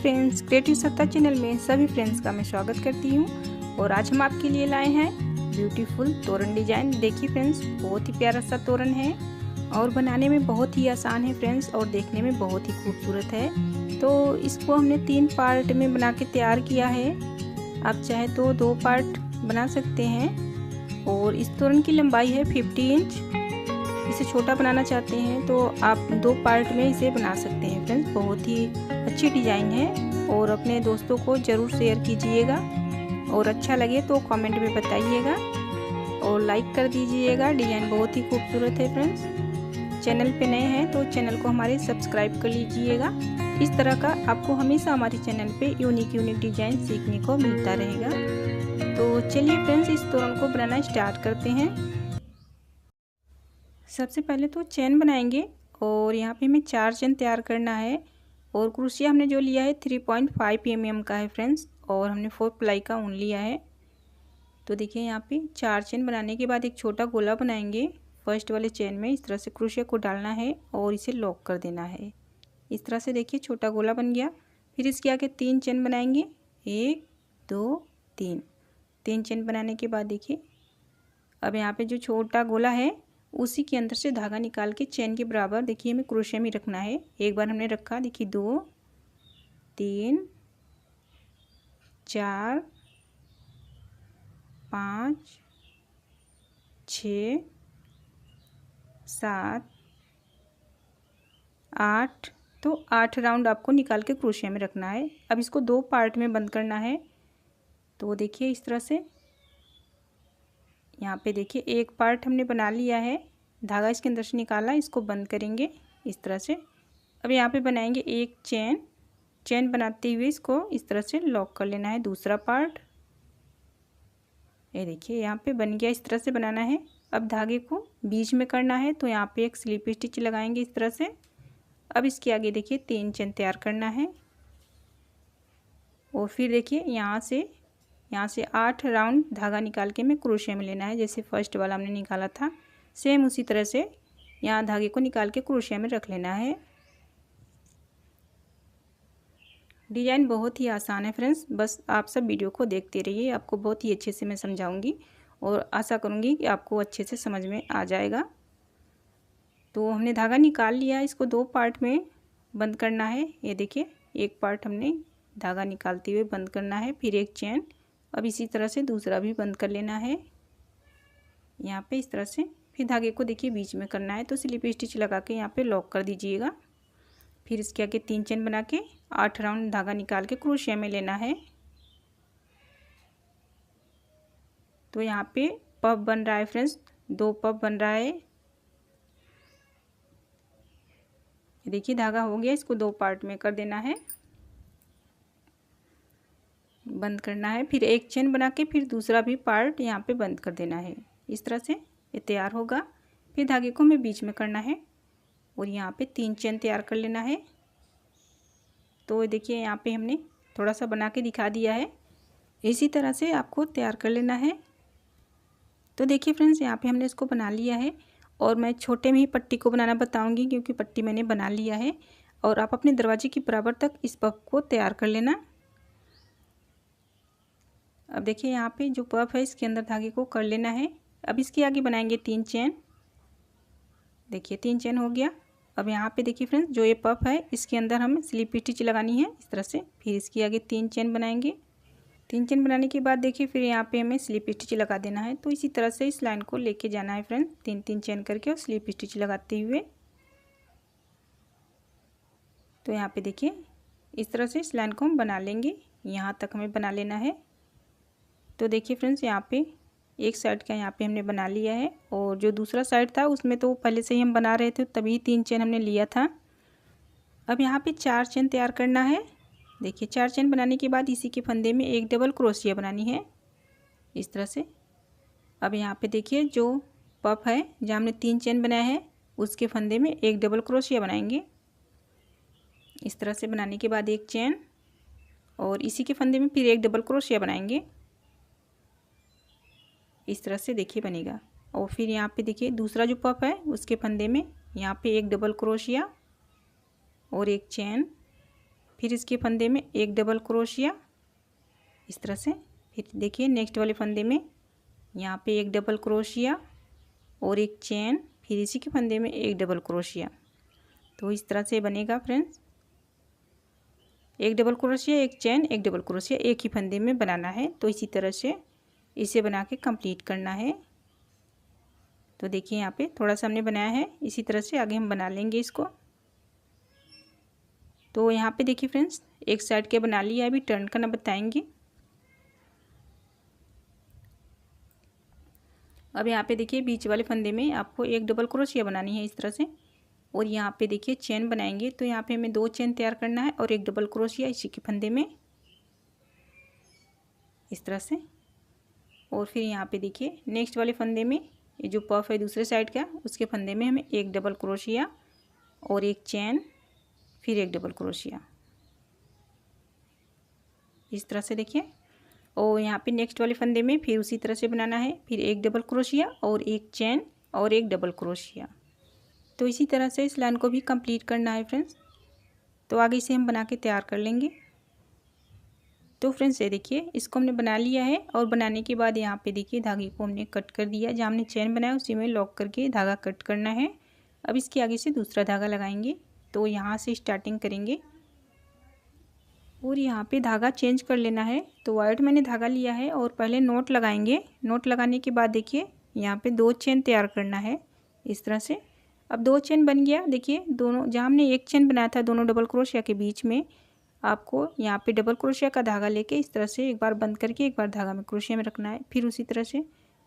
Friends, creative सत्ता channel में सभी फ्रेंड्स का मैं स्वागत करती हूँ। और आज हम आपके लिए लाए हैं ब्यूटीफुल तोरण डिजाइन। देखिए फ्रेंड्स, बहुत ही प्यारा सा तोरण है और बनाने में बहुत ही आसान है फ्रेंड्स, और देखने में बहुत ही खूबसूरत है। तो इसको हमने 3 पार्ट में बना के तैयार किया है। आप चाहे तो 2 पार्ट बना सकते हैं। और इस तोरण की लंबाई है 50 इंच। इसे छोटा बनाना चाहते हैं तो आप 2 पार्ट में इसे बना सकते हैं फ्रेंड्स। बहुत ही अच्छी डिज़ाइन है और अपने दोस्तों को ज़रूर शेयर कीजिएगा, और अच्छा लगे तो कमेंट में बताइएगा और लाइक कर दीजिएगा। डिज़ाइन बहुत ही खूबसूरत है फ्रेंड्स। चैनल पे नए हैं तो चैनल को हमारे सब्सक्राइब कर लीजिएगा। इस तरह का आपको हमेशा हमारे चैनल पे यूनिक डिज़ाइन सीखने को मिलता रहेगा। तो चलिए फ्रेंड्स, इस तोरण को बनाना स्टार्ट करते हैं। सबसे पहले तो चेन बनाएंगे, और यहाँ पे हमें 4 चेन तैयार करना है। और क्रोशिया हमने जो लिया है 3.5 mm का है फ्रेंड्स, और हमने 4 प्लाई का ऊन लिया है। तो देखिए यहाँ पे 4 चेन बनाने के बाद एक छोटा गोला बनाएंगे। फर्स्ट वाले चेन में इस तरह से क्रोशिया को डालना है और इसे लॉक कर देना है। इस तरह से देखिए छोटा गोला बन गया। फिर इसके आगे 3 चेन बनाएंगे, 1 2 3 चेन बनाने के बाद देखिए अब यहाँ पे जो छोटा गोला है उसी के अंदर से धागा निकाल के चेन के बराबर देखिए हमें क्रोशिया में रखना है। एक बार हमने रखा, देखिए 2 3 4 5 6 7 8। तो 8 राउंड आपको निकाल के क्रोशिया में रखना है। अब इसको 2 पार्ट में बंद करना है। तो देखिए इस तरह से यहाँ पे देखिए एक पार्ट हमने बना लिया है, धागा इसके अंदर से निकाला, इसको बंद करेंगे इस तरह से। अब यहाँ पे बनाएंगे एक चेन बनाते हुए इसको इस तरह से लॉक कर लेना है। दूसरा पार्ट ये देखिए यहाँ पे बन गया। इस तरह से बनाना है। अब धागे को बीच में करना है, तो यहाँ पे एक स्लिप स्टिच लगाएंगे इस तरह से। अब इसके आगे देखिए 3 चेन तैयार करना है, और फिर देखिए यहाँ से 8 राउंड धागा निकाल के हमें क्रोशिया में लेना है। जैसे फर्स्ट वाला हमने निकाला था, सेम उसी तरह से यहाँ धागे को निकाल के क्रोशिया में रख लेना है। डिज़ाइन बहुत ही आसान है फ्रेंड्स, बस आप सब वीडियो को देखते रहिए। आपको बहुत ही अच्छे से मैं समझाऊंगी और आशा करूंगी कि आपको अच्छे से समझ में आ जाएगा। तो हमने धागा निकाल लिया, इसको 2 पार्ट में बंद करना है। ये देखिए एक पार्ट हमने धागा निकालते हुए बंद करना है, फिर एक चेन। अब इसी तरह से दूसरा भी बंद कर लेना है यहाँ पे इस तरह से। फिर धागे को देखिए बीच में करना है, तो स्लिप स्टिच लगा के यहाँ पे लॉक कर दीजिएगा। फिर इसके आगे 3 चेन बना के 8 राउंड धागा निकाल के क्रोशिया में लेना है। तो यहाँ पे पफ बन रहा है फ्रेंड्स, 2 पफ बन रहा है। देखिए धागा हो गया, इसको 2 पार्ट में कर देना है, बंद करना है। फिर एक चेन बना के फिर दूसरा भी पार्ट यहाँ पे बंद कर देना है। इस तरह से ये तैयार होगा। फिर धागे को हमें बीच में करना है और यहाँ पे 3 चेन तैयार कर लेना है। तो देखिए यहाँ पे हमने थोड़ा सा बना के दिखा दिया है, इसी तरह से आपको तैयार कर लेना है। तो देखिए फ्रेंड्स, यहाँ पे हमने इसको बना लिया है, और मैं छोटे में ही पट्टी को बनाना बताऊँगी क्योंकि पट्टी मैंने बना लिया है। और आप अपने दरवाजे के बराबर तक इस पफ को तैयार कर लेना। अब देखिए यहाँ पे जो पफ है इसके अंदर धागे को कर लेना है। अब इसके आगे बनाएंगे 3 चेन। देखिए 3 चेन हो गया। अब यहाँ पे देखिए फ्रेंड्स, जो ये पफ है इसके अंदर हमें स्लिप स्टिच लगानी है इस तरह से। फिर इसके आगे 3 चेन बनाएंगे। 3 चेन बनाने के बाद देखिए फिर यहाँ पे हमें स्लिप स्टिच लगा देना है। तो इसी तरह से इस लाइन को लेके जाना है फ्रेंड्स, 3 चेन करके और स्लिप स्टिच लगाते हुए। तो यहाँ पे देखिए इस तरह से इस लाइन को हम बना लेंगे, यहाँ तक हमें बना लेना है। तो देखिए फ्रेंड्स, यहाँ पे एक साइड का यहाँ पे हमने बना लिया है, और जो दूसरा साइड था उसमें तो पहले से ही हम बना रहे थे, तभी 3 चेन हमने लिया था। अब यहाँ पे 4 चेन तैयार करना है। देखिए 4 चेन बनाने के बाद इसी के फंदे में एक डबल क्रोशिया बनानी है इस तरह से। अब यहाँ पे देखिए जो पफ है जहाँ हमने 3 चेन बनाया है उसके फंदे में एक डबल क्रोशिया बनाएंगे इस तरह से। बनाने के बाद एक चेन, और इसी के फंदे में फिर एक डबल क्रोशिया बनाएंगे इस तरह से देखिए बनेगा। और फिर यहाँ पे देखिए दूसरा जो पफ है उसके फंदे में यहाँ पे एक डबल क्रोशिया और एक चेन, फिर इसके फंदे में एक डबल क्रोशिया इस तरह से। फिर देखिए नेक्स्ट वाले फंदे में यहाँ पे एक डबल क्रोशिया और एक चेन, फिर इसी के फंदे में एक डबल क्रोशिया। तो इस तरह से बनेगा फ्रेंड्स, एक डबल क्रोशिया, एक चेन, एक डबल क्रोशिया, एक ही फंदे में बनाना है। तो इसी तरह से इसे बना के कंप्लीट करना है। तो देखिए यहाँ पे थोड़ा सा हमने बनाया है, इसी तरह से आगे हम बना लेंगे इसको। तो यहाँ पे देखिए फ्रेंड्स, एक साइड के बना लिया, अभी टर्न करना बताएंगे। अब यहाँ पे देखिए बीच वाले फंदे में आपको एक डबल क्रोशिया बनानी है इस तरह से, और यहाँ पे देखिए चेन बनाएंगे। तो यहाँ पे हमें 2 चेन तैयार करना है और एक डबल क्रोशिया इसी के फंदे में इस तरह से। और फिर यहाँ पे देखिए नेक्स्ट वाले फंदे में ये जो पफ है दूसरे साइड का, उसके फंदे में हमें एक डबल क्रोशिया और एक चेन, फिर एक डबल क्रोशिया इस तरह से देखिए। और यहाँ पे नेक्स्ट वाले फंदे में फिर उसी तरह से बनाना है, फिर एक डबल क्रोशिया और एक चेन और एक डबल क्रोशिया। तो इसी तरह से इस लाइन को भी कंप्लीट करना है फ्रेंड्स। तो आगे इसे हम बना के तैयार कर लेंगे। तो फ्रेंड्स ये देखिए इसको हमने बना लिया है, और बनाने के बाद यहाँ पे देखिए धागे को हमने कट कर दिया। जहाँ हमने चेन बनाया उसी में लॉक करके धागा कट करना है। अब इसके आगे से दूसरा धागा लगाएंगे। तो यहाँ से स्टार्टिंग करेंगे और यहाँ पे धागा चेंज कर लेना है। तो वाइट मैंने धागा लिया है और पहले नोट लगाएंगे। नोट लगाने के बाद देखिए यहाँ पे 2 चेन तैयार करना है इस तरह से। अब 2 चेन बन गया। देखिए दोनों, जहाँ हमने एक चेन बनाया था दोनों डबल क्रोशिया के बीच में, आपको यहाँ पे डबल क्रोशिया का धागा लेके इस तरह से एक बार बंद करके एक बार धागा में क्रोशिया में रखना है। फिर उसी तरह से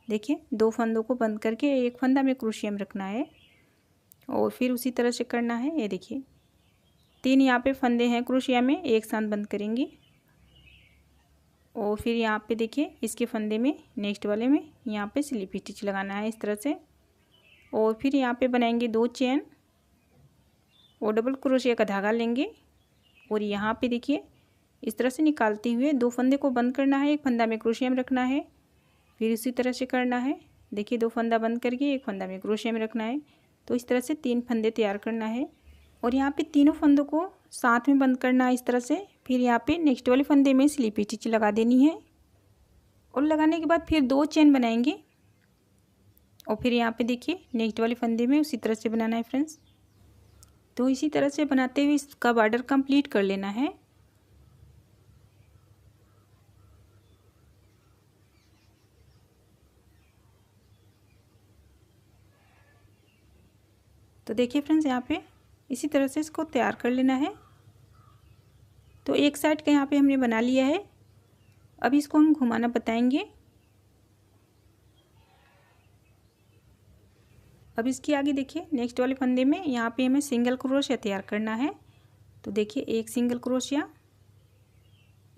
देखिए 2 फंदों को बंद करके एक फंदा में क्रोशिया में रखना है, और फिर उसी तरह से करना है। ये देखिए 3 यहाँ पे फंदे हैं क्रोशिया में, एक साथ बंद करेंगे। और फिर यहाँ पे देखिए इसके फंदे में नेक्स्ट वाले में यहाँ पे स्लिप स्टिच लगाना है इस तरह से। और फिर यहाँ पे बनाएंगे 2 चेन और डबल क्रोशिया का धागा लेंगे, और यहाँ पे देखिए इस तरह से निकालते हुए 2 फंदे को बंद करना है, एक फंदा में क्रोशिया में रखना है। फिर इसी तरह से करना है। देखिए 2 फंदा बंद करके एक फंदा में क्रोशिया में रखना है। तो इस तरह से 3 फंदे तैयार करना है, और यहाँ पे तीनों फंदों को साथ में बंद करना है इस तरह से। फिर यहाँ पे नेक्स्ट वाले फंदे में स्लिप स्टिच लगा देनी है, और लगाने के बाद फिर 2 चेन बनाएंगे, और फिर यहाँ पे देखिए नेक्स्ट वाले फंदे में उसी तरह से बनाना है फ्रेंड्स। तो इसी तरह से बनाते हुए इसका बॉर्डर कंप्लीट कर लेना है। तो देखिए फ्रेंड्स यहाँ पे इसी तरह से इसको तैयार कर लेना है। तो एक साइड का यहाँ पे हमने बना लिया है। अब इसको हम घुमाना बताएंगे। अब इसके आगे देखिए नेक्स्ट वाले फंदे में यहाँ पे हमें सिंगल क्रोशिया तैयार करना है। तो देखिए 1 सिंगल क्रोशिया,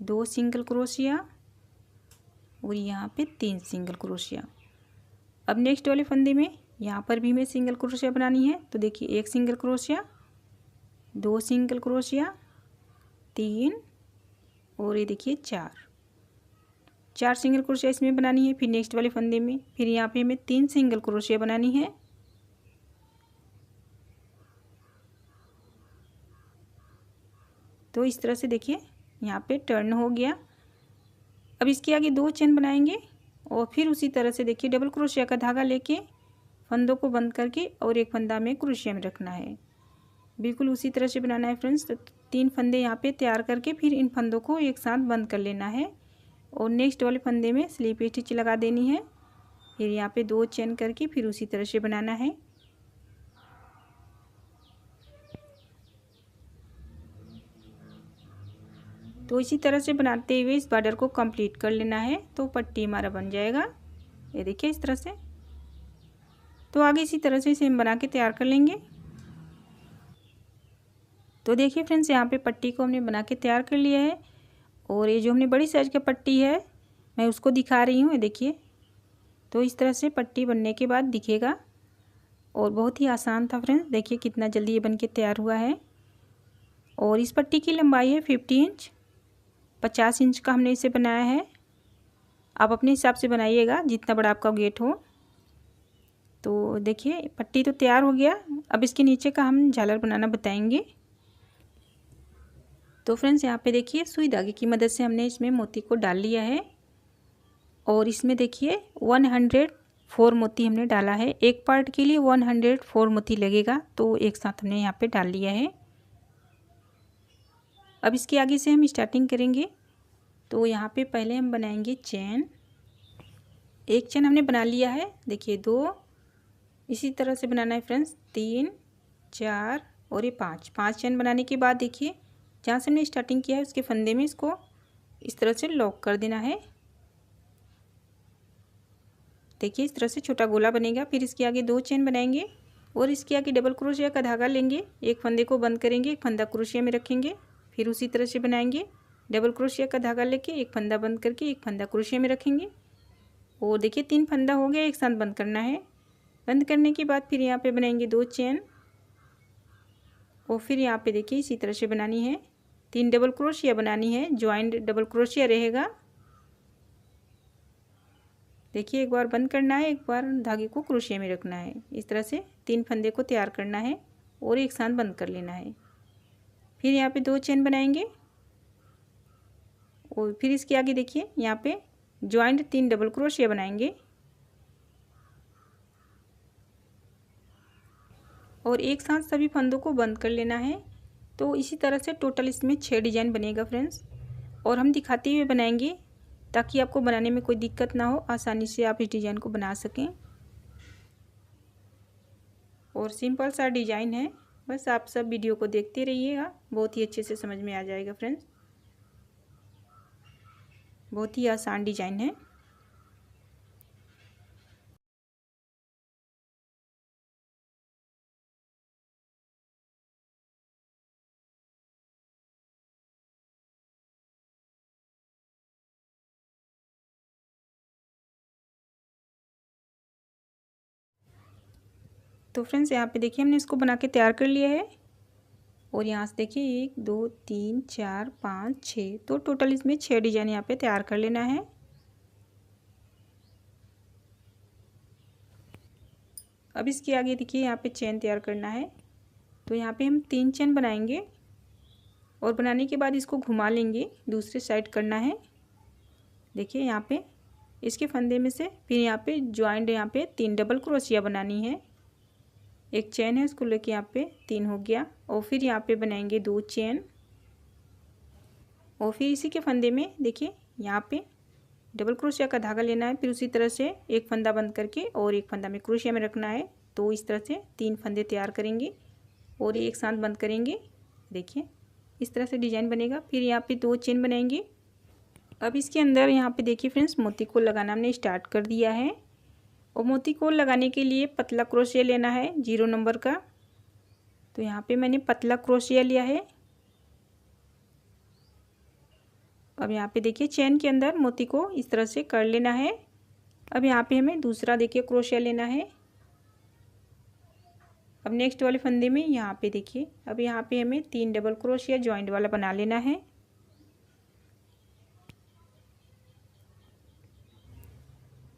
2 सिंगल क्रोशिया, और यहाँ पे 3 सिंगल क्रोशिया। अब नेक्स्ट वाले फंदे में यहाँ पर भी हमें सिंगल क्रोशिया बनानी है। तो देखिए 1 सिंगल क्रोशिया, 2 सिंगल क्रोशिया, 3, और ये देखिए 4 सिंगल क्रोशिया इसमें बनानी है। फिर नेक्स्ट वाले फंदे में फिर यहाँ पे हमें 3 सिंगल क्रोशिया बनानी है। तो इस तरह से देखिए यहाँ पे टर्न हो गया। अब इसके आगे 2 चेन बनाएंगे, और फिर उसी तरह से देखिए डबल क्रोशिया का धागा लेके फंदों को बंद करके और एक फंदा में क्रोशिया में रखना है। बिल्कुल उसी तरह से बनाना है फ्रेंड्स। तो 3 फंदे यहाँ पे तैयार करके फिर इन फंदों को एक साथ बंद कर लेना है, और नेक्स्ट वाले फंदे में स्लिप स्टिच लगा देनी है। फिर यहाँ पे 2 चेन करके फिर उसी तरह से बनाना है। तो इसी तरह से बनाते हुए इस बॉर्डर को कंप्लीट कर लेना है। तो पट्टी हमारा बन जाएगा, ये देखिए इस तरह से। तो आगे इसी तरह से इसे हम बना के तैयार कर लेंगे। तो देखिए फ्रेंड्स यहाँ पे पट्टी को हमने बना के तैयार कर लिया है, और ये जो हमने बड़ी साइज की पट्टी है मैं उसको दिखा रही हूँ, ये देखिए। तो इस तरह से पट्टी बनने के बाद दिखेगा, और बहुत ही आसान था फ्रेंड्स। देखिए कितना जल्दी ये बन के तैयार हुआ है। और इस पट्टी की लंबाई है 50 इंच, 50 इंच का हमने इसे बनाया है। आप अपने हिसाब से बनाइएगा जितना बड़ा आपका गेट हो। तो देखिए पट्टी तो तैयार हो गया। अब इसके नीचे का हम झालर बनाना बताएंगे। तो फ्रेंड्स यहाँ पे देखिए सुई धागे की मदद से हमने इसमें मोती को डाल लिया है और इसमें देखिए 104 मोती हमने डाला है। एक पार्ट के लिए 104 मोती लगेगा, तो एक साथ हमने यहाँ पे डाल लिया है। अब इसके आगे से हम स्टार्टिंग करेंगे। तो यहाँ पे पहले हम बनाएंगे चेन। एक चेन हमने बना लिया है, देखिए 2, इसी तरह से बनाना है फ्रेंड्स, 3, 4 और ये 5 चेन बनाने के बाद देखिए जहाँ से हमने स्टार्टिंग किया है उसके फंदे में इसको इस तरह से लॉक कर देना है। देखिए इस तरह से छोटा गोला बनेगा। फिर इसके आगे 2 चेन बनाएंगे और इसके आगे डबल क्रोशिया का धागा लेंगे, एक फंदे को बंद करेंगे, एक फंदा क्रोशिया में रखेंगे, फिर उसी तरह से बनाएंगे। डबल क्रोशिया का धागा लेके एक फंदा बंद करके एक फंदा क्रोशिया में रखेंगे और देखिए 3 फंदा हो गया, एक साथ बंद करना है। बंद करने के बाद फिर यहाँ पे बनाएंगे 2 चेन और फिर यहाँ पे देखिए इसी तरह से बनानी है। 3 डबल क्रोशिया बनानी है, ज्वाइंट डबल क्रोशिया रहेगा। देखिए एक बार बंद करना है, एक बार धागे को क्रोशिया में रखना है। इस तरह से 3 फंदे को तैयार करना है और एक साथ बंद कर लेना है। फिर यहाँ पे 2 चेन बनाएंगे और फिर इसके आगे देखिए यहाँ पे ज्वाइंट 3 डबल क्रोशिया बनाएंगे और एक साथ सभी फंदों को बंद कर लेना है। तो इसी तरह से टोटल इसमें 6 डिजाइन बनेगा फ्रेंड्स, और हम दिखाते हुए बनाएंगे ताकि आपको बनाने में कोई दिक्कत ना हो, आसानी से आप इस डिज़ाइन को बना सकें। और सिंपल सा डिज़ाइन है, बस आप सब वीडियो को देखते रहिएगा, बहुत ही अच्छे से समझ में आ जाएगा फ्रेंड्स। बहुत ही आसान डिज़ाइन है। तो फ्रेंड्स यहाँ पे देखिए हमने इसको बना के तैयार कर लिया है और यहाँ से देखिए 1 2 3 4 5 6, तो टोटल इसमें 6 डिजाइन यहाँ पे तैयार कर लेना है। अब इसके आगे देखिए यहाँ पे चेन तैयार करना है। तो यहाँ पे हम 3 चेन बनाएंगे और बनाने के बाद इसको घुमा लेंगे, दूसरे साइड करना है। देखिए यहाँ पे इसके फंदे में से फिर यहाँ पे ज्वाइंट यहाँ पे 3 डबल क्रोशिया बनानी है। एक चेन है उसको लेके यहाँ पे 3 हो गया और फिर यहाँ पे बनाएंगे 2 चेन और फिर इसी के फंदे में देखिए यहाँ पे डबल क्रोशिया का धागा लेना है। फिर उसी तरह से एक फंदा बंद करके और एक फंदा में क्रोशिया में रखना है। तो इस तरह से 3 फंदे तैयार करेंगे और एक साथ बंद करेंगे। देखिए इस तरह से डिजाइन बनेगा। फिर यहाँ पे 2 चेन बनाएंगे। अब इसके अंदर यहाँ पे देखिए फ्रेंड्स मोती को लगाना हमने स्टार्ट कर दिया है और मोती को लगाने के लिए पतला क्रोशिया लेना है 0 नंबर का। तो यहाँ पे मैंने पतला क्रोशिया लिया है। अब यहाँ पे देखिए चेन के अंदर मोती को इस तरह से कर लेना है। अब यहाँ पे हमें दूसरा देखिए क्रोशिया लेना है। अब नेक्स्ट वाले फंदे में यहाँ पे देखिए अब यहाँ पे हमें 3 डबल क्रोशिया जॉइंट वाला बना लेना है।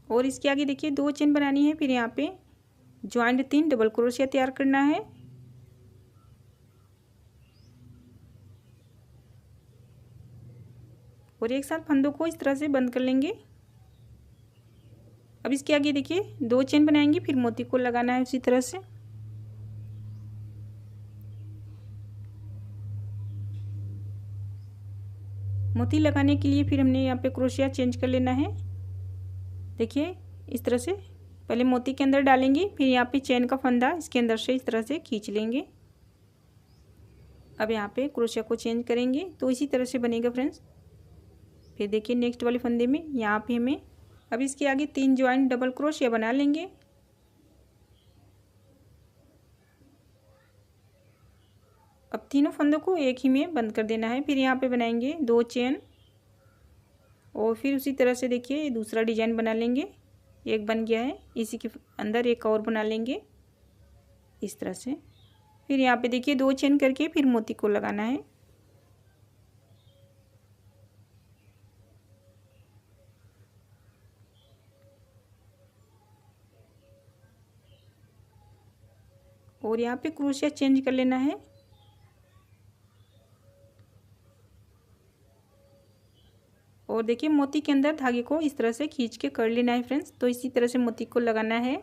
और इसके आगे देखिए 2 चेन बनानी है। फिर यहाँ पे ज्वाइंट 3 डबल क्रोशिया तैयार करना है। और एक साथ फंदों को इस तरह से बंद कर लेंगे। अब इसके आगे देखिए 2 चेन बनाएंगे, फिर मोती को लगाना है उसी तरह से। मोती लगाने के लिए फिर हमने यहाँ पे क्रोशिया चेंज कर लेना है। देखिए इस तरह से पहले मोती के अंदर डालेंगे, फिर यहाँ पे चेन का फंदा इसके अंदर से इस तरह से खींच लेंगे। अब यहाँ पे क्रोशिया को चेंज करेंगे तो इसी तरह से बनेगा फ्रेंड्स। फिर देखिए नेक्स्ट वाले फंदे में यहाँ पे हमें अब इसके आगे 3 ज्वाइंट डबल क्रोशिया बना लेंगे। अब तीनों फंदों को एक ही में बंद कर देना है। फिर यहाँ पे बनाएंगे 2 चेन और फिर उसी तरह से देखिए दूसरा डिजाइन बना लेंगे। एक बन गया है, इसी के अंदर एक और बना लेंगे इस तरह से। फिर यहाँ पे देखिए 2 चेन करके फिर मोती को लगाना है। और यहाँ पे क्रोशिया चेंज कर लेना है। और देखिए मोती के अंदर धागे को इस तरह से खींच के कर लेना है फ्रेंड्स। तो इसी तरह से मोती को लगाना है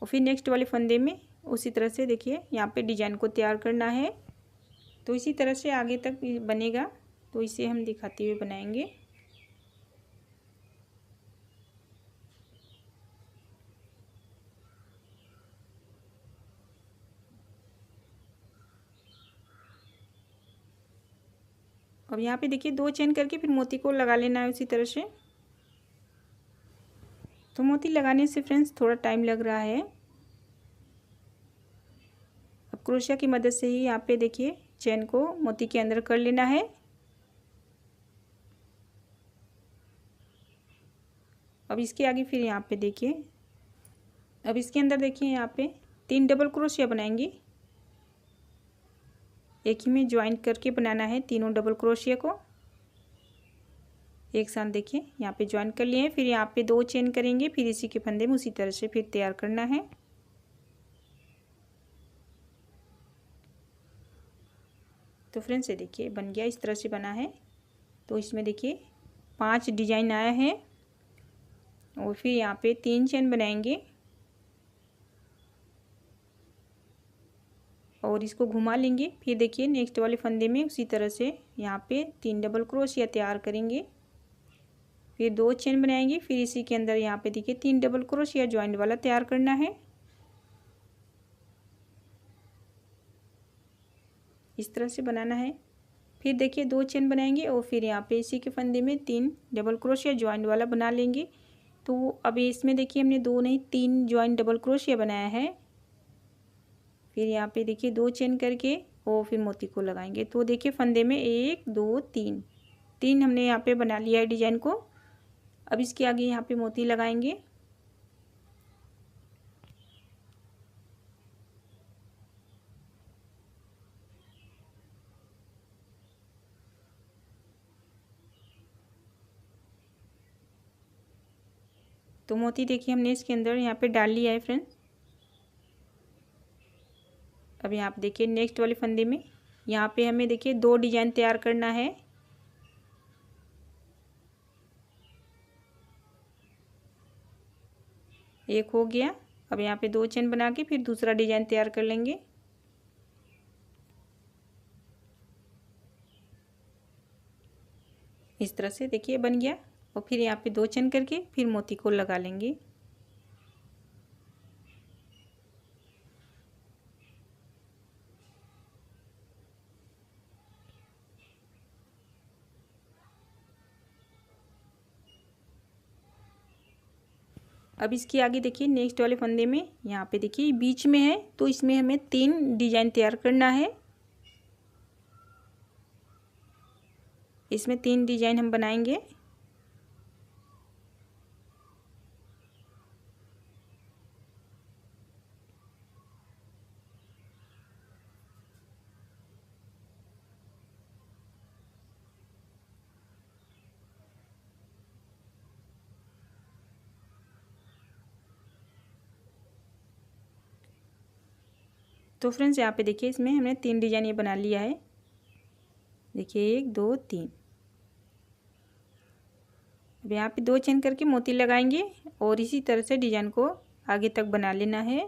और फिर नेक्स्ट वाले फंदे में उसी तरह से देखिए यहाँ पे डिजाइन को तैयार करना है। तो इसी तरह से आगे तक बनेगा, तो इसे हम दिखाते हुए बनाएंगे। अब यहाँ पे देखिए 2 चेन करके फिर मोती को लगा लेना है उसी तरह से। तो मोती लगाने से फ्रेंड्स थोड़ा टाइम लग रहा है। अब क्रोशिया की मदद से ही यहाँ पे देखिए चेन को मोती के अंदर कर लेना है। अब इसके आगे फिर यहाँ पे देखिए, अब इसके अंदर देखिए यहाँ पे 3 डबल क्रोशिया बनाएंगे। एक ही में ज्वाइन करके बनाना है तीनों डबल क्रोशिया को एक साथ। देखिए यहाँ पे ज्वाइन कर लिए हैं, फिर यहाँ पे 2 चेन करेंगे, फिर इसी के फंदे में उसी तरह से फिर तैयार करना है। तो फ्रेंड्स ये देखिए बन गया, इस तरह से बना है। तो इसमें देखिए 5 डिजाइन आया है और फिर यहाँ पे 3 चेन बनाएंगे और इसको घुमा लेंगे। फिर देखिए नेक्स्ट वाले फंदे में उसी तरह से यहाँ पे 3 डबल क्रोशिया तैयार करेंगे, फिर 2 चेन बनाएंगे, फिर इसी के अंदर यहाँ पे देखिए 3 डबल क्रोशिया ज्वाइंट वाला तैयार करना है। इस तरह से बनाना है। फिर देखिए 2 चेन बनाएंगे और फिर यहाँ पे इसी के फंदे में 3 डबल क्रोशिया ज्वाइंट वाला बना लेंगे। तो अभी इसमें देखिए हमने 2 नहीं 3 ज्वाइंट डबल क्रोशिया बनाया है। फिर यहाँ पे देखिए 2 चेन करके और फिर मोती को लगाएंगे। तो देखिए फंदे में 1 2 3 हमने यहाँ पे बना लिया है डिजाइन को। अब इसके आगे यहाँ पे मोती लगाएंगे। तो मोती देखिए हमने इसके अंदर यहाँ पे डाल लिया है फ्रेंड्स। अब यहाँ पे देखिए नेक्स्ट वाले फंदे में यहाँ पे हमें देखिए 2 डिजाइन तैयार करना है। एक हो गया। अब यहाँ पे 2 चेन बना के फिर दूसरा डिजाइन तैयार कर लेंगे। इस तरह से देखिए बन गया और फिर यहाँ पे 2 चेन करके फिर मोती को लगा लेंगे। अब इसके आगे देखिए नेक्स्ट वाले फंदे में यहाँ पे देखिए बीच में है, तो इसमें हमें 3 डिजाइन तैयार करना है। इसमें 3 डिजाइन हम बनाएंगे। तो फ्रेंड्स यहाँ पे देखिए इसमें हमने 3 डिजाइन ये बना लिया है। देखिए 1 2 3। अब यहाँ पे 2 चेन करके मोती लगाएंगे और इसी तरह से डिजाइन को आगे तक बना लेना है।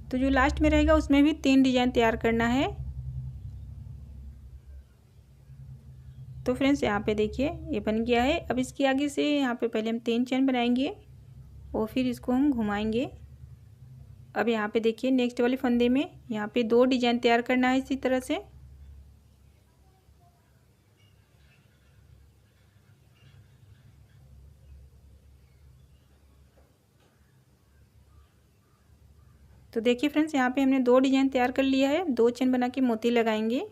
तो जो लास्ट में रहेगा उसमें भी 3 डिजाइन तैयार करना है। तो फ्रेंड्स यहाँ पे देखिए ये बन गया है। अब इसके आगे से यहाँ पे पहले हम 3 चेन बनाएंगे और फिर इसको हम घुमाएंगे अब यहाँ पे देखिए नेक्स्ट वाले फंदे में यहाँ पे 2 डिजाइन तैयार करना है इसी तरह से। तो देखिए फ्रेंड्स यहाँ पे हमने 2 डिजाइन तैयार कर लिया है। 2 चेन बना के मोती लगाएंगे।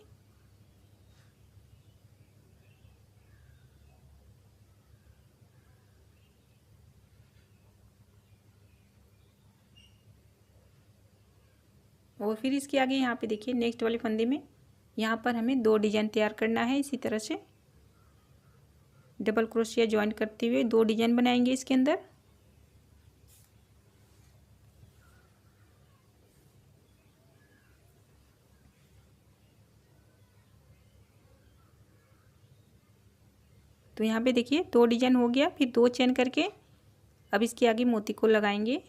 और फिर इसके आगे यहाँ पे देखिए नेक्स्ट वाले फंदे में यहाँ पर हमें 2 डिजाइन तैयार करना है। इसी तरह से डबल क्रोशिया ज्वाइन करते हुए 2 डिजाइन बनाएंगे इसके अंदर। तो यहाँ पे देखिए 2 डिजाइन हो गया। फिर 2 चेन करके अब इसके आगे मोती को लगाएंगे।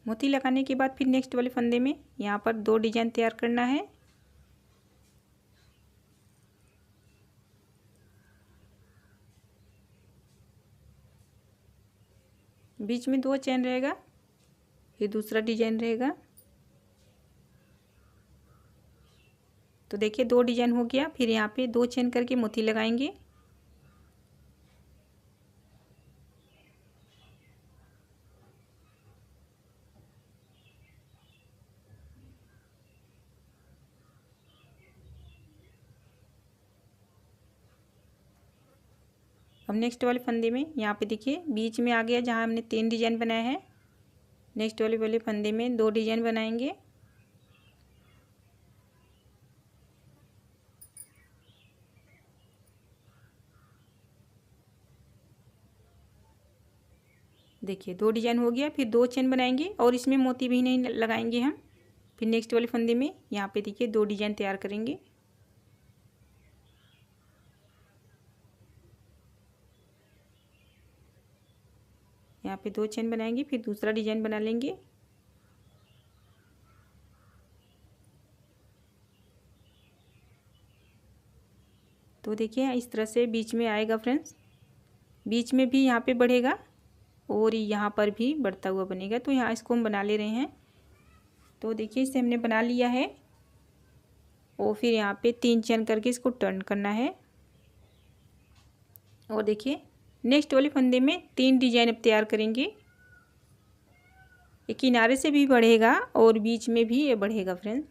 मोती लगाने के बाद फिर नेक्स्ट वाले फंदे में यहाँ पर 2 डिजाइन तैयार करना है। बीच में 2 चेन रहेगा, फिर दूसरा डिजाइन रहेगा। तो देखिए 2 डिजाइन हो गया। फिर यहाँ पे 2 चेन करके मोती लगाएंगे। अब नेक्स्ट वाले फंदे में यहाँ पे देखिए बीच में आ गया जहाँ हमने 3 डिजाइन बनाए हैं। नेक्स्ट वाले फंदे में 2 डिजाइन बनाएंगे। देखिए 2 डिजाइन हो गया। फिर 2 चेन बनाएंगे और इसमें मोती भी नहीं लगाएंगे हम। फिर नेक्स्ट वाले फंदे में यहाँ पे देखिए 2 डिजाइन तैयार करेंगे। यहाँ पे 2 चेन बनाएंगे, फिर दूसरा डिजाइन बना लेंगे। तो देखिए इस तरह से बीच में आएगा फ्रेंड्स। बीच में भी यहाँ पे बढ़ेगा और यहाँ पर भी बढ़ता हुआ बनेगा। तो यहाँ इसको हम बना ले रहे हैं। तो देखिए इसे हमने बना लिया है। और फिर यहाँ पे 3 चेन करके इसको टर्न करना है। और देखिए नेक्स्ट वाले फंदे में 3 डिजाइन अब तैयार करेंगे। ये किनारे से भी बढ़ेगा और बीच में भी ये बढ़ेगा फ्रेंड्स।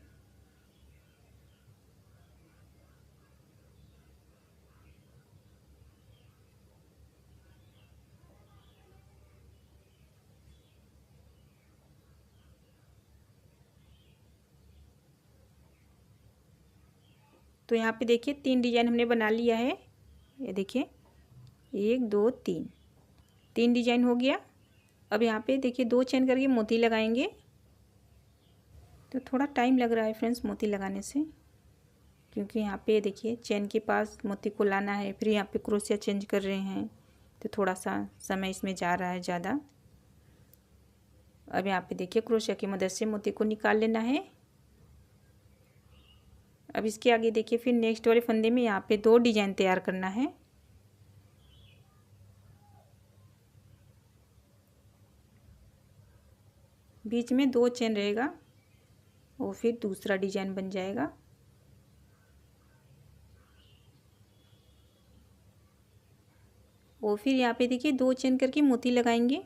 तो यहाँ पे देखिए 3 डिजाइन हमने बना लिया है। ये देखिए 1 2 3 3 डिजाइन हो गया। अब यहाँ पे देखिए 2 चेन करके मोती लगाएंगे। तो थोड़ा टाइम लग रहा है फ्रेंड्स मोती लगाने से, क्योंकि यहाँ पे देखिए चेन के पास मोती को लाना है, फिर यहाँ पे क्रोशिया चेंज कर रहे हैं, तो थोड़ा सा समय इसमें जा रहा है ज़्यादा। अब यहाँ पे देखिए क्रोशिया की मदद से मोती को निकाल लेना है। अब इसके आगे देखिए फिर नेक्स्ट वाले फंदे में यहाँ पे 2 डिजाइन तैयार करना है। बीच में 2 चेन रहेगा और फिर दूसरा डिजाइन बन जाएगा। और फिर यहाँ पे देखिए 2 चेन करके मोती लगाएंगे।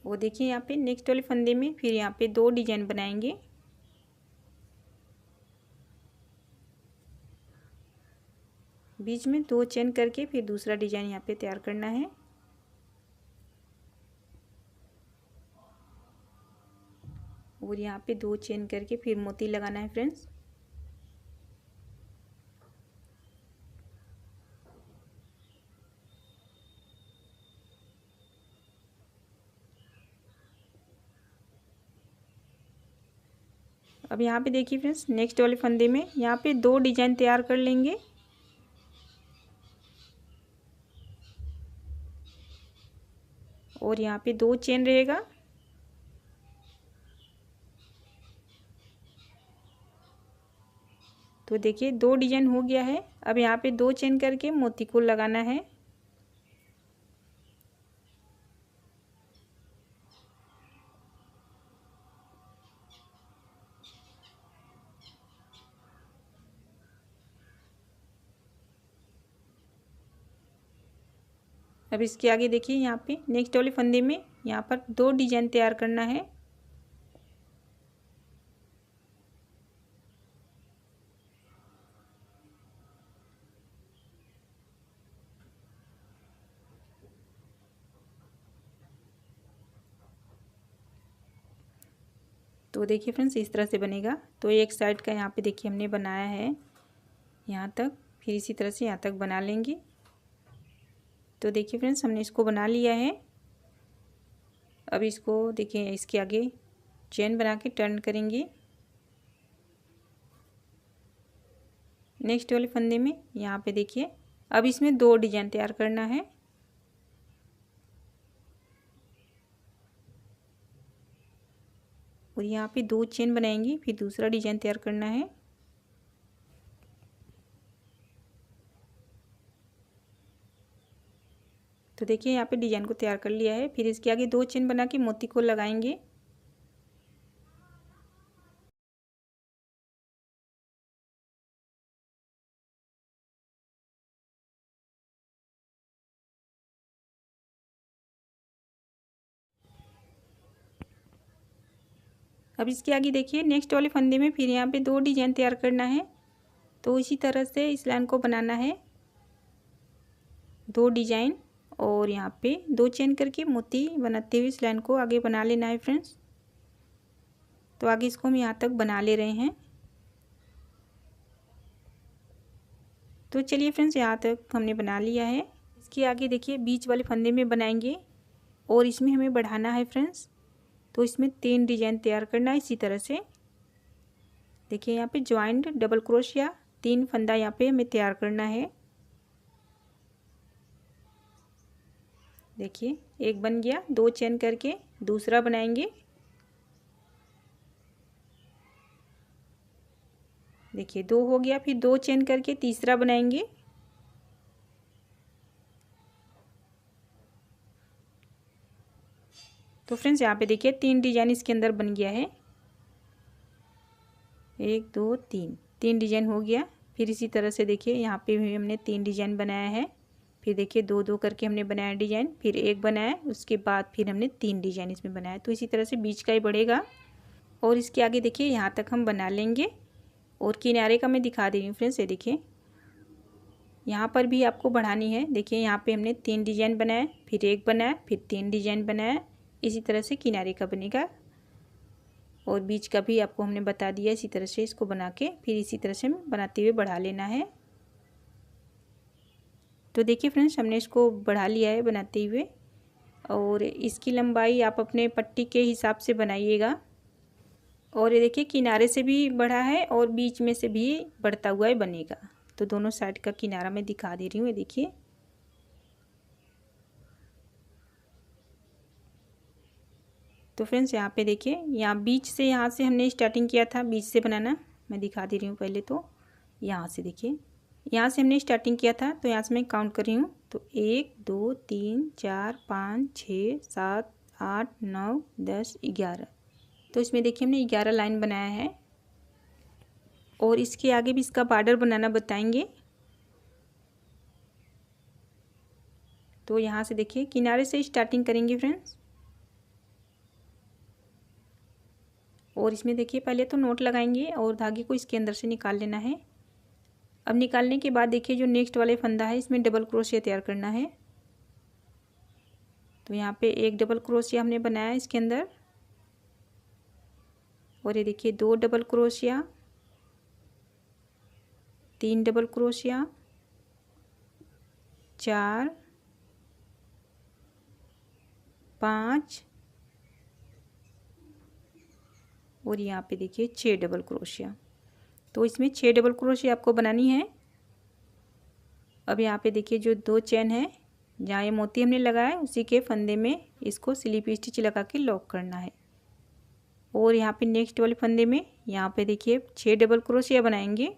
वो देखिए यहाँ पे नेक्स्ट वाले फंदे में फिर यहाँ पे 2 डिजाइन बनाएंगे। बीच में 2 चेन करके फिर दूसरा डिजाइन यहाँ पे तैयार करना है। और यहाँ पे 2 चेन करके फिर मोती लगाना है फ्रेंड्स। अब यहाँ पे देखिए फ्रेंड्स, नेक्स्ट वाले फंदे में यहाँ पे 2 डिजाइन तैयार कर लेंगे। और यहाँ पे 2 चेन रहेगा। तो देखिए 2 डिजाइन हो गया है। अब यहाँ पे 2 चेन करके मोती को लगाना है। अब इसके आगे देखिए यहाँ पे नेक्स्ट वाले फंदे में यहाँ पर 2 डिजाइन तैयार करना है। तो देखिए फ्रेंड्स, इस तरह से बनेगा। तो एक साइड का यहाँ पे देखिए हमने बनाया है यहाँ तक, फिर इसी तरह से यहाँ तक बना लेंगे। तो देखिए फ्रेंड्स, हमने इसको बना लिया है। अब इसको देखिए इसके आगे चेन बना के टर्न करेंगे। नेक्स्ट वाले फंदे में यहाँ पे देखिए अब इसमें 2 डिजाइन तैयार करना है। और यहाँ पे 2 चेन बनाएंगे, फिर दूसरा डिजाइन तैयार करना है। तो देखिए यहाँ पे डिजाइन को तैयार कर लिया है। फिर इसके आगे 2 चेन बना के मोती को लगाएंगे। अब इसके आगे देखिए नेक्स्ट वाले फंदे में फिर यहाँ पे 2 डिजाइन तैयार करना है। तो इसी तरह से इस लाइन को बनाना है, 2 डिजाइन, और यहाँ पे 2 चेन करके मोती बनाते हुए इस लाइन को आगे बना लेना है फ्रेंड्स। तो आगे इसको हम यहाँ तक बना ले रहे हैं। तो चलिए फ्रेंड्स, यहाँ तक हमने बना लिया है। इसके आगे देखिए बीच वाले फंदे में बनाएंगे और इसमें हमें बढ़ाना है फ्रेंड्स। तो इसमें 3 डिजाइन तैयार करना है इसी तरह से। देखिए यहाँ पे ज्वाइंट डबल क्रोशिया 3 फंदा यहाँ पे हमें तैयार करना है। देखिए एक बन गया, 2 चेन करके दूसरा बनाएंगे। देखिए 2 हो गया, फिर 2 चेन करके तीसरा बनाएंगे। तो फ्रेंड्स यहाँ पे देखिए 3 डिजाइन इसके अंदर बन गया है। 1 2 3 डिजाइन हो गया। फिर इसी तरह से देखिए यहाँ पे भी हमने 3 डिजाइन बनाया है। फिर देखिए 2 2 करके हमने बनाया डिजाइन, फिर एक बनाया, उसके बाद फिर हमने 3 डिजाइन इसमें बनाया। तो इसी तरह से बीच का ही बढ़ेगा। और इसके आगे देखिए यहाँ तक हम बना लेंगे। और किनारे का मैं दिखा दे रही हूँ फ्रेंड्स, ये देखिए यहाँ पर भी आपको बढ़ानी है। देखिए यहाँ पे हमने 3 डिजाइन बनाया, फिर एक बनाया, फिर 3 डिजाइन बनाया। इसी तरह से किनारे का बनेगा। और बीच का भी आपको हमने बता दिया। इसी तरह से इसको बना के फिर इसी तरह से बनाते हुए बढ़ा लेना है। तो देखिए फ्रेंड्स, हमने इसको बढ़ा लिया है बनाते हुए। और इसकी लंबाई आप अपने पट्टी के हिसाब से बनाइएगा। और ये देखिए किनारे से भी बढ़ा है और बीच में से भी बढ़ता हुआ बनेगा। तो दोनों साइड का किनारा मैं दिखा दे रही हूँ, ये देखिए। तो फ्रेंड्स यहाँ पे देखिए, यहाँ बीच से, यहाँ से हमने स्टार्टिंग किया था बीच से बनाना। मैं दिखा दे रही हूँ पहले। तो यहाँ से देखिए, यहाँ से हमने स्टार्टिंग किया था। तो यहाँ से मैं काउंट कर रही हूँ। तो 1 2 3 4 5 6 7 8 9 10 11। तो इसमें देखिए हमने 11 लाइन बनाया है। और इसके आगे भी इसका बॉर्डर बनाना बताएंगे। तो यहाँ से देखिए किनारे से स्टार्टिंग करेंगे फ्रेंड्स। और इसमें देखिए पहले तो नोट लगाएंगे और धागे को इसके अंदर से निकाल लेना है। अब निकालने के बाद देखिए जो नेक्स्ट वाले फंदा है इसमें डबल क्रोशिया तैयार करना है। तो यहाँ पे एक डबल क्रोशिया हमने बनाया इसके अंदर। और ये देखिए 2 डबल क्रोशिया, 3 डबल क्रोशिया, 4 5 और यहाँ पे देखिए 6 डबल क्रोशिया। तो इसमें 6 डबल क्रोशिया आपको बनानी है। अब यहाँ पे देखिए जो 2 चेन है, जहाँ ये मोती हमने लगाया उसी के फंदे में इसको स्लिप स्टिच लगा के लॉक करना है। और यहाँ पे नेक्स्ट वाले फंदे में यहाँ पे देखिए 6 डबल क्रोशिया बनाएंगे।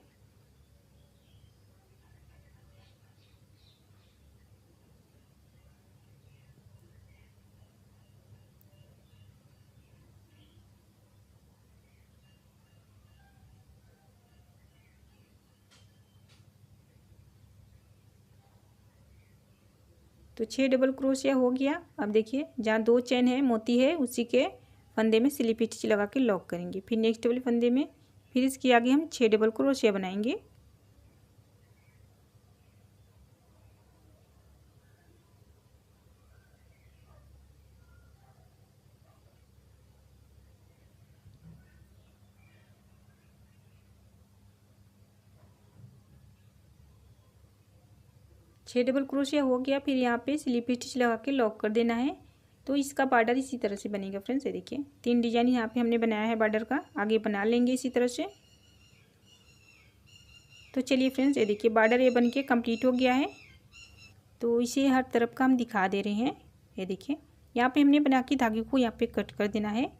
तो 6 डबल क्रोशिया हो गया। अब देखिए जहाँ 2 चेन है मोती है उसी के फंदे में स्लिप स्टिच लगा के लॉक करेंगे। फिर नेक्स्ट वाले फंदे में फिर इसके आगे हम 6 डबल क्रोशिया बनाएंगे। छः डबल क्रोशिया हो गया। फिर यहाँ पे स्लिप स्टिच लगा के लॉक कर देना है। तो इसका बॉर्डर इसी तरह से बनेगा फ्रेंड्स। ये देखिए 3 डिजाइन यहाँ पे हमने बनाया है बॉर्डर का, आगे बना लेंगे इसी तरह से। तो चलिए फ्रेंड्स ये देखिए बॉर्डर ये बन के कम्प्लीट हो गया है। तो इसे हर तरफ का हम दिखा दे रहे हैं। ये देखिए यहाँ पे हमने बना के धागे को यहाँ पे कट कर देना है।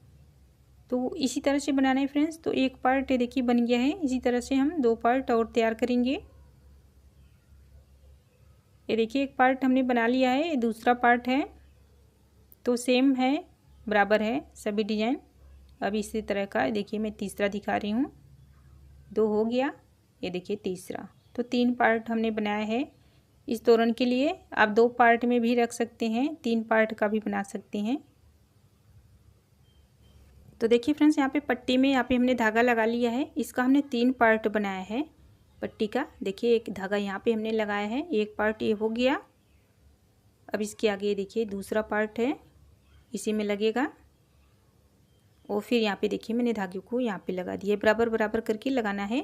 तो इसी तरह से बनाना है फ्रेंड्स। तो एक पार्ट ये देखिए बन गया है। इसी तरह से हम 2 पार्ट और तैयार करेंगे। ये देखिए एक पार्ट हमने बना लिया है, ये दूसरा पार्ट है। तो सेम है, बराबर है सभी डिजाइन। अब इसी तरह का देखिए मैं तीसरा दिखा रही हूँ। 2 हो गया, ये देखिए तीसरा। तो 3 पार्ट हमने बनाया है। इस तोरण के लिए आप 2 पार्ट में भी रख सकते हैं, 3 पार्ट का भी बना सकते हैं। तो देखिए फ्रेंड्स यहाँ पे पट्टी में यहाँ पे हमने धागा लगा लिया है। इसका हमने 3 पार्ट बनाया है पट्टी का। देखिए एक धागा यहाँ पे हमने लगाया है, एक पार्ट ये हो गया। अब इसके आगे देखिए दूसरा पार्ट है, इसी में लगेगा। और फिर यहाँ पे देखिए मैंने धागे को यहाँ पे लगा दिया, बराबर बराबर करके लगाना है।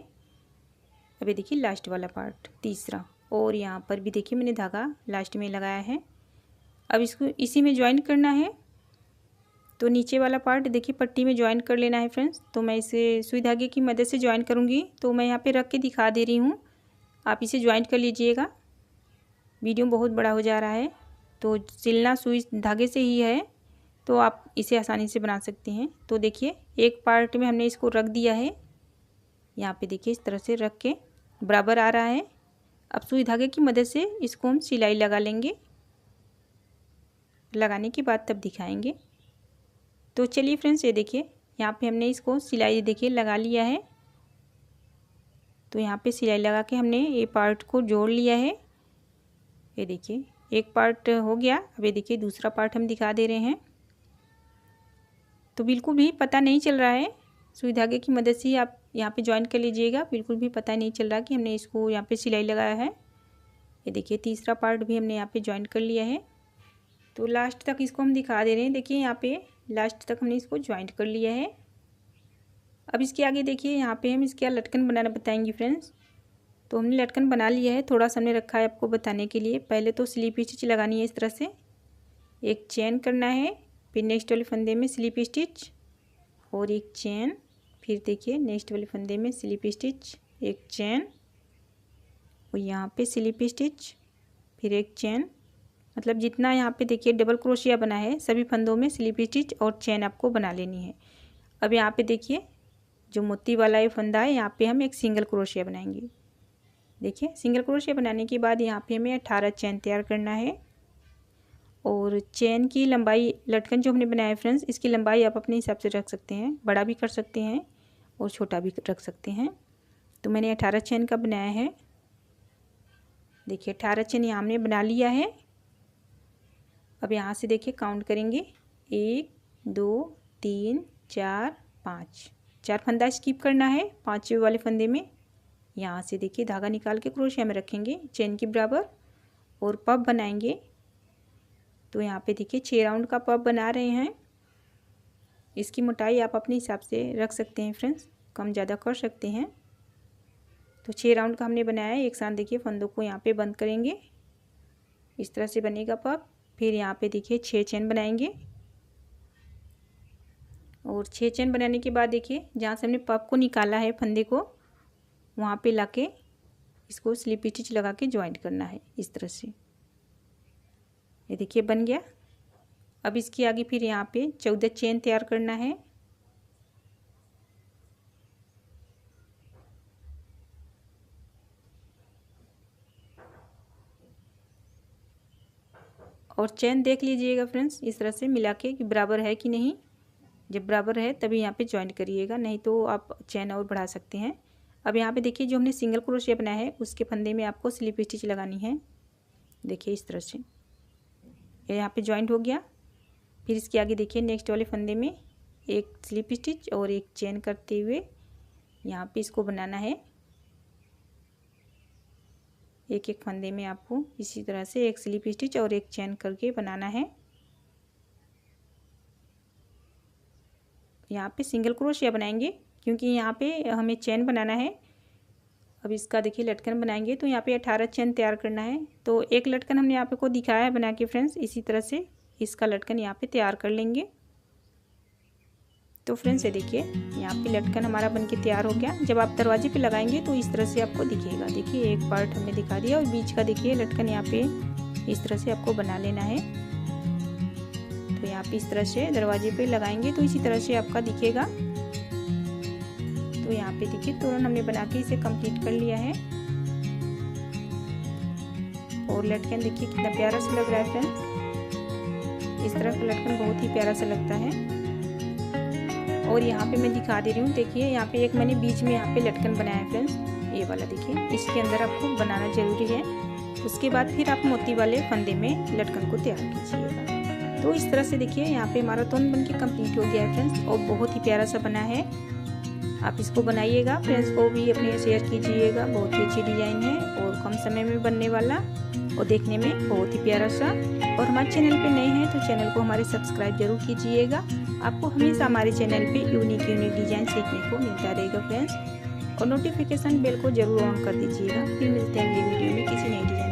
अब ये देखिए लास्ट वाला पार्ट तीसरा, और यहाँ पर भी देखिए मैंने धागा लास्ट में लगाया है। अब इसको इसी में ज्वाइन करना है। तो नीचे वाला पार्ट देखिए पट्टी में ज्वाइन कर लेना है फ्रेंड्स। तो मैं इसे सुई धागे की मदद से ज्वाइन करूँगी। तो मैं यहाँ पे रख के दिखा दे रही हूँ, आप इसे ज्वाइन कर लीजिएगा। वीडियो बहुत बड़ा हो जा रहा है, तो सिलना सुई धागे से ही है, तो आप इसे आसानी से बना सकते हैं। तो देखिए एक पार्ट में हमने इसको रख दिया है, यहाँ पे देखिए इस तरह से रख के बराबर आ रहा है। अब सुई धागे की मदद से इसको हम सिलाई लगा लेंगे, लगाने के बाद तब दिखाएंगे। तो चलिए फ्रेंड्स ये देखिए यहाँ पे हमने इसको सिलाई देखिए लगा लिया है। तो यहाँ पे सिलाई लगा के हमने ये पार्ट को जोड़ लिया है। ये देखिए एक पार्ट हो गया। अब ये देखिए दूसरा पार्ट हम दिखा दे रहे हैं। तो बिल्कुल भी पता नहीं चल रहा है, सुई धागे की मदद से आप यहाँ पे ज्वाइन कर लीजिएगा। बिल्कुल भी पता नहीं चल रहा कि हमने इसको यहाँ पे सिलाई लगाया है। ये देखिए तीसरा पार्ट भी हमने यहाँ पे ज्वाइन कर लिया है। तो लास्ट तक इसको हम दिखा दे रहे हैं। देखिए यहाँ पे लास्ट तक हमने इसको ज्वाइंट कर लिया है। अब इसके आगे देखिए यहाँ पे हम इसके लटकन बनाना बताएंगे फ्रेंड्स। तो हमने लटकन बना लिया है, थोड़ा सा हमने रखा है आपको बताने के लिए। पहले तो स्लिप स्टिच लगानी है इस तरह से, एक चेन करना है, फिर नेक्स्ट वाले फंदे में स्लिप स्टिच और एक चेन, फिर देखिए नेक्स्ट वाले फंदे में स्लिप स्टिच, एक चेन और यहाँ पे स्लिप स्टिच, फिर एक चेन। मतलब जितना यहाँ पे देखिए डबल क्रोशिया बना है सभी फंदों में स्लिप स्टिच और चेन आपको बना लेनी है। अब यहाँ पे देखिए जो मोती वाला ये फंदा है, यहाँ पे हम एक सिंगल क्रोशिया बनाएंगे। देखिए सिंगल क्रोशिया बनाने के बाद यहाँ पे हमें 18 चेन तैयार करना है। और चेन की लंबाई, लटकन जो हमने बनाया है फ्रेंड्स, इसकी लंबाई आप अपने हिसाब से रख सकते हैं, बड़ा भी कर सकते हैं और छोटा भी रख सकते हैं। तो मैंने 18 चेन का बनाया है। देखिए 18 चेन यहाँ हमने बना लिया है। अब यहाँ से देखिए काउंट करेंगे, 1 2 3 4 5, 4 फंदा स्किप करना है। 5वें वाले फंदे में यहाँ से देखिए धागा निकाल के क्रोशिया में रखेंगे चेन के बराबर और पब बनाएंगे। तो यहाँ पे देखिए 6 राउंड का पब बना रहे हैं। इसकी मोटाई आप अपने हिसाब से रख सकते हैं फ्रेंड्स, कम ज़्यादा कर सकते हैं। तो 6 राउंड का हमने बनाया है। एक साथ देखिए फंदों को यहाँ पे बंद करेंगे, इस तरह से बनेगा पब। फिर यहाँ पे देखिए 6 चेन बनाएंगे और 6 चेन बनाने के बाद देखिए जहाँ से हमने पफ को निकाला है फंदे को, वहाँ पे लाके इसको स्लिप स्टिच लगा के ज्वाइंट करना है इस तरह से। ये देखिए बन गया। अब इसके आगे फिर यहाँ पे 14 चेन तैयार करना है। और चेन देख लीजिएगा फ्रेंड्स इस तरह से मिला के कि बराबर है कि नहीं। जब बराबर है तभी यहाँ पे ज्वाइंट करिएगा, नहीं तो आप चेन और बढ़ा सकते हैं। अब यहाँ पे देखिए जो हमने सिंगल क्रोशिया बनाया है उसके फंदे में आपको स्लिप स्टिच लगानी है। देखिए इस तरह से ये यहाँ पे ज्वाइंट हो गया। फिर इसके आगे देखिए नेक्स्ट वाले फंदे में एक स्लिप स्टिच और एक चेन करते हुए यहाँ पे इसको बनाना है। एक एक फंदे में आपको इसी तरह से एक स्लिप स्टिच और एक चेन करके बनाना है। यहाँ पे सिंगल क्रोशिया बनाएंगे क्योंकि यहाँ पे हमें चेन बनाना है। अब इसका देखिए लटकन बनाएंगे तो यहाँ पे 18 चेन तैयार करना है। तो एक लटकन हमने यहाँ पे को दिखाया है बना के फ्रेंड्स, इसी तरह से इसका लटकन यहाँ पे तैयार कर लेंगे। तो फ्रेंड्स ये देखिए यहाँ पे लटकन हमारा बनके तैयार हो गया। जब आप दरवाजे पे लगाएंगे तो इस तरह से आपको दिखेगा। देखिए एक पार्ट हमने दिखा दिया और बीच का देखिए लटकन यहाँ पे इस तरह से आपको बना लेना है। तो यहाँ पे इस तरह से दरवाजे पे लगाएंगे तो इसी तरह से आपका दिखेगा। तो यहाँ पे देखिए तोरण हमने बना के इसे कंप्लीट कर लिया है। और लटकन देखिए कितना प्यारा सा लग रहा है फ्रेंड्स। इस तरह का लटकन बहुत ही प्यारा सा लगता है। और यहाँ पे मैं दिखा दे रही हूँ, देखिए यहाँ पे एक मैंने बीच में यहाँ पे लटकन बनाया है फ्रेंड्स, ये वाला देखिए। इसके अंदर आपको बनाना जरूरी है। उसके बाद फिर आप मोती वाले फंदे में लटकन को तैयार कीजिएगा। तो इस तरह से देखिए यहाँ पे हमारा तोरण बन के कम्प्लीट हो गया है फ्रेंड्स, और बहुत ही प्यारा सा बना है। आप इसको बनाइएगा, फ्रेंड्स को भी अपने शेयर कीजिएगा। बहुत ही अच्छी डिजाइन है और कम समय में बनने वाला और देखने में बहुत ही प्यारा सा। और हमारे चैनल पे नए हैं तो चैनल को हमारे सब्सक्राइब जरूर कीजिएगा। आपको हमेशा हमारे चैनल पे यूनिक डिजाइन सीखने को मिलता रहेगा फ्रेंड्स। और नोटिफिकेशन बेल को जरूर ऑन कर दीजिएगा। फिर मिलते हैं अगली वीडियो में किसी नई डिजाइन